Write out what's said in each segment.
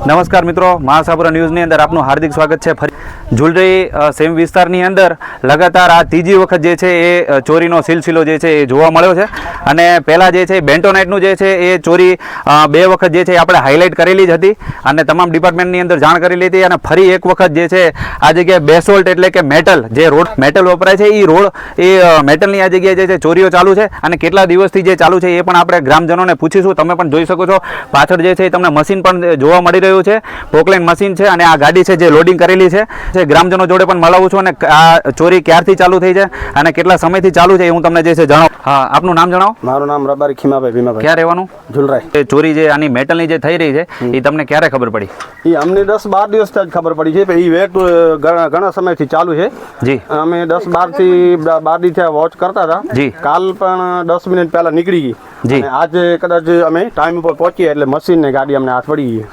નમસ્કાર મિત્રો, મહાસાગર ન્યૂઝની અંદર આપનું હાર્દિક સ્વાગત છે. ઝુલરી સેમ વિસ્તારની અંદર લગાતાર આ ત્રીજી વખત જે છે એ ચોરીનો સિલસિલો જે છે એ જોવા મળ્યો છે. અને પહેલાં જે છે બેન્ટોનાઇટનું જે છે એ ચોરી બે વખત જે છે આપણે હાઇલાઇટ કરેલી જ હતી અને તમામ ડિપાર્ટમેન્ટની અંદર જાણ કરેલી હતી. અને ફરી એક વખત જે છે આ જગ્યાએ બેસોલ્ટ એટલે કે મેટલ, જે રોડ મેટલ વપરાય છે એ મેટલની આ જગ્યાએ જે છે ચોરીઓ ચાલુ છે. અને કેટલા દિવસથી જે ચાલુ છે એ પણ આપણે ગ્રામજનોને પૂછીશું. તમે પણ જોઈ શકો છો પાછળ જે છે તમને મશીન પણ જોવા મળી રહ્યું છે, પોકલેન મશીન છે. અને આ ગાડી છે જે લોડિંગ કરેલી છે. ગ્રામજનો જોડે પણ મળાવું છું અને આ ચોરી ક્યારથી ચાલુ થઈ છે અને કેટલા સમયથી ચાલુ છે એ હું તમને જે છે જણાવું. હા, આપનું નામ જણાવો. મારું નામ રબારી ખીમાભાઈ ભીમાભાઈ. ક્યાં રહેવાનું? ઝુલરાઈ. એ ચોરી જે આની મેટલની જે થઈ રહી છે એ તમને ક્યારે ખબર પડી? એ અમને 10-12 દિવસથી જ ખબર પડી છે. એ વેટ ઘણા સમયથી ચાલુ છે. જી, અમે 10-12 થી વોચ કરતા હતા. જી, કાલ પણ 10 મિનિટ પહેલા નીકળી ગઈ. જી, અને આજે કદાચ અમે ટાઈમ ઉપર પહોંચીએ એટલે મશીન ને ગાડી અમને હાથ પડી ગઈ.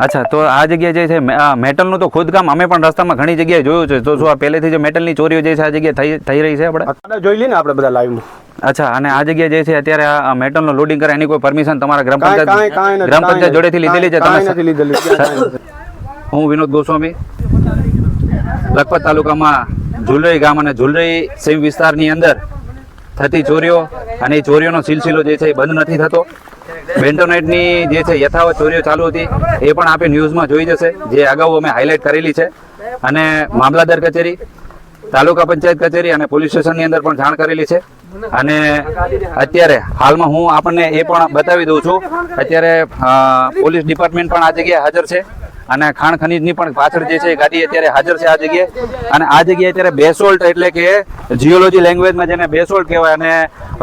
અચ્છા, તો આ જગ્યાએ જે છે મેટલનું તો ખોદકામ અમે પણ રસ્તામાં ઘણી જગ્યાએ જોયું છે. તો શું આ પહેલેથી જે મેટલની ચોરીઓ જે છે આ જગ્યાએ થઈ રહી છે? આપણે જોઈ લઈએ ને આપણે બધા લાઈવમાં. અચ્છા, અને આ જગ્યાએ જે છે અત્યારે આ મેટલનું લોડિંગ કરે એની કોઈ પરમિશન તમારા ગ્રામ પંચાયત જોડેથી લીધેલી છે? નથી લીધેલી. હું વિનોદ ગોસ્વામી, લખપત તાલુકામાં ઝુલરી ગામ અને ઝુલરી સેમ વિસ્તારની અંદર થતી ચોરીઓ અને એ ચોરીઓનો સિલસિલો જે છે એ બંધ નથી થતો. બેન્ટોનાઇટની જે છે યથાવત ચોરીઓ ચાલુ હતી એ પણ આપણે ન્યૂઝમાં જોઈ જશે, જે અગાઉ અમે હાઇલાઇટ કરેલી છે. અને મામલાદાર કચેરી, તાલુકા પંચાયત કચેરી અને પોલીસ સ્ટેશનની અંદર પણ જાણ કરેલી છે. અને અત્યારે હાલમાં હું આપણને એ પણ બતાવી દઉં છું, અત્યારે પોલીસ ડિપાર્ટમેન્ટ પણ આ જગ્યાએ હાજર છે. અને ખાણ ખનીજની પણ પાછળ જે છે ગાડી અત્યારે હાજર છે આ જગ્યાએ. અને આ જગ્યાએ અત્યારે બેસોલ્ટ એટલે કે જીઓલોજી લેંગ્વેજમાં જેને બેસોલ્ટ કહેવાય, અને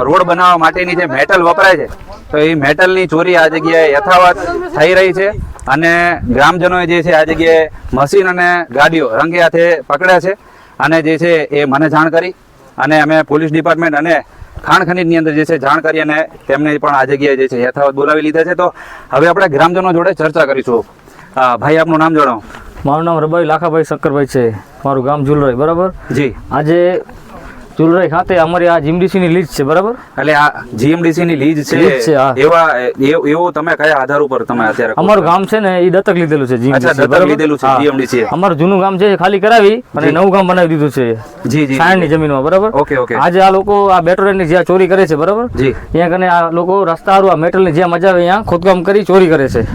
રોડ બનાવવા માટેની જે મેટલ વપરાય છે તો એ મેટલની ચોરી આ જગ્યાએ યથાવત થઈ રહી છે. અને ગ્રામજનોએ જે છે આ જગ્યાએ મશીન અને ગાડીઓ રંગે હાથે પકડ્યા છે. અને જે છે એ મને જાણ કરી અને અમે પોલીસ ડિપાર્ટમેન્ટ અને ખાણ ખનીજની અંદર જે છે જાણ કરી અને તેમને પણ આ જગ્યાએ જે છે યથાવત બોલાવી લીધા છે. તો હવે આપણે ગ્રામજનો જોડે ચર્ચા કરીશું. ભાઈ, આપનું નામ જણાવો. મારું નામ રબાઈ લાખાભાઈ શક્કરભાઈ છે. મારું ગામ ઝુલરાઈ. બરાબર. જી, આજે ઝુલરાઈ ખાતે અમારી આ જીએમડીસી ની લીઝ છે. બરાબર. એટલે આ જીએમડીસી ની લીઝ છે. એવું તમે કયા આધાર ઉપર તમે અત્યારે? અમારું ગામ છે ને એ દત્તક લીધેલું છે. દત્તક લીધેલું છે જીએમડીસી. અમારું જૂનું ગામ છે ખાલી કરાવી અને નવું ગામ બનાવી દીધું છે. જી, જી, સાયણની જમીનમાં. બરાબર. Okay, okay. આજે આ લોકો આ બેટોરેની જ્યાં ચોરી કરે છે, બરાબર, જી, ત્યાં કને આ લોકો રસ્તા હારું આ મેટલ ની જ્યાં મજા આવે ત્યાં ખોદકામ કરી ચોરી કરે છે.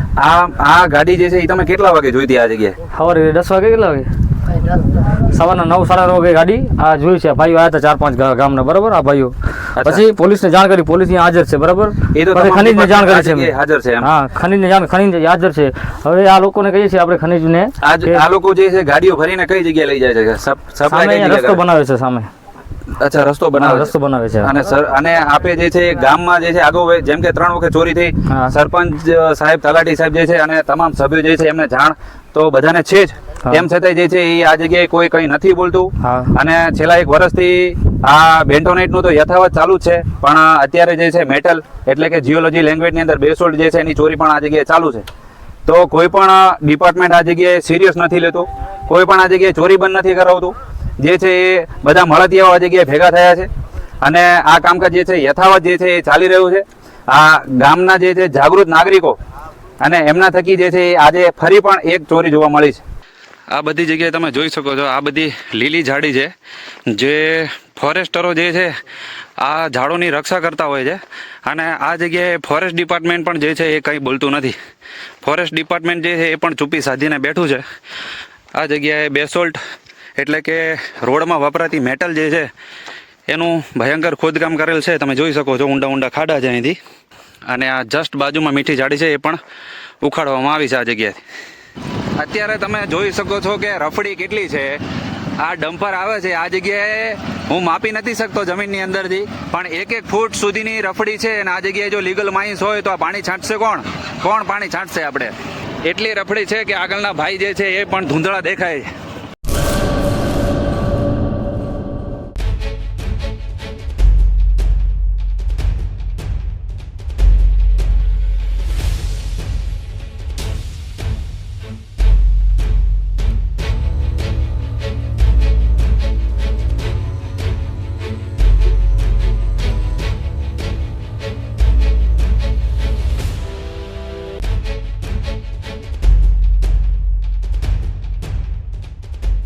આ ગાડી જે છે એ તમે કેટલા વાગે જોઈ હતી આ જગ્યાએ? સવારે 10 વાગે. કેટલા વાગે? સવારના 9-9:30 વાગે ગાડી આ જોઈ છે. ભાઈઓ આવ્યા હતા 4-5 ગામના. બરાબર. આ ભાઈઓ પછી પોલીસને જાણ કરી. પોલીસ અહીંયા હાજર છે. બરાબર. ખનીજને જાણ કરી છે. હાજર છે. હા, ખનીજને જાણ, ખનીજ હાજર છે. હવે આ લોકોને કહીએ છીએ આપણે ખનીજને આ લોકો જે છે ગાડીઓ ભરીને કઈ જગ્યાએ લઈ જાય છે? સામે રસ્તો બનાવે છે. સામે. અચ્છા, રસ્તો બનાવે છે. અને આપે જે છે ગામમાં જે છે આગળ જેમ કે 3 વખત ચોરી થઈ, સરપંચ સાહેબ, તલાટી સાહેબ જે છે અને તમામ સભ્યો જે છે એમને જાણ તો બધાને છે જ. તેમ છતાંય જે છે એ આ જગ્યાએ કોઈ કંઈ નથી બોલતું. અને છેલ્લા 1 વર્ષથી આ બેન્ટોનાઇટનું તો યથાવત ચાલુ જ છે. પણ અત્યારે જે છે મેટલ એટલે કે જીઓલોજી લેંગ્વેજની અંદર બેસોલ્ટ જે છે એની ચોરી પણ આ જગ્યાએ ચાલુ છે. તો કોઈ પણ ડિપાર્ટમેન્ટ આ જગ્યાએ સિરિયસ નથી લેતું, કોઈ પણ આ જગ્યાએ ચોરી બંધ નથી કરાવતું. જે છે એ બધા મળતિયાઓ આ જગ્યાએ ભેગા થયા છે અને આ કામકાજ જે છે યથાવત જે છે એ ચાલી રહ્યું છે. આ ગામના જે છે જાગૃત નાગરિકો અને એમના થકી જે છે આજે ફરી પણ એક ચોરી જોવા મળી છે. આ બધી જગ્યાએ તમે જોઈ શકો છો, આ બધી લીલી ઝાડી છે. જે ફોરેસ્ટરો જે છે આ ઝાડોની રક્ષા કરતા હોય છે. અને આ જગ્યાએ ફોરેસ્ટ ડિપાર્ટમેન્ટ પણ જે છે એ કંઈ બોલતું નથી. ફોરેસ્ટ ડિપાર્ટમેન્ટ જે છે એ પણ ચૂપી સાધીને બેઠું છે. આ જગ્યાએ બેસોલ્ટ એટલે કે રોડમાં વપરાતી મેટલ જે છે એનું ભયંકર ખોદકામ કરેલ છે. તમે જોઈ શકો છો ઊંડા ઊંડા ખાડા છે અહીંથી. અને આ જસ્ટ બાજુમાં મીઠી ઝાડી છે એ પણ ઉખાડવામાં આવી છે આ જગ્યાએથી. અત્યારે તમે જોઈ શકો છો કે રફડી કેટલી છે. આ ડમ્પર આવે છે આ જગ્યાએ હું માપી નથી શકતો જમીનની અંદરથી, પણ 1-1 ફૂટ સુધીની રફડી છે. અને આ જગ્યાએ જો લીગલ માઇન્સ હોય તો આ પાણી છાંટશે કોણ પાણી છાંટશે? આપણે એટલી રફડી છે કે આગળના ભાઈ જે છે એ પણ ધૂંધળા દેખાય છે.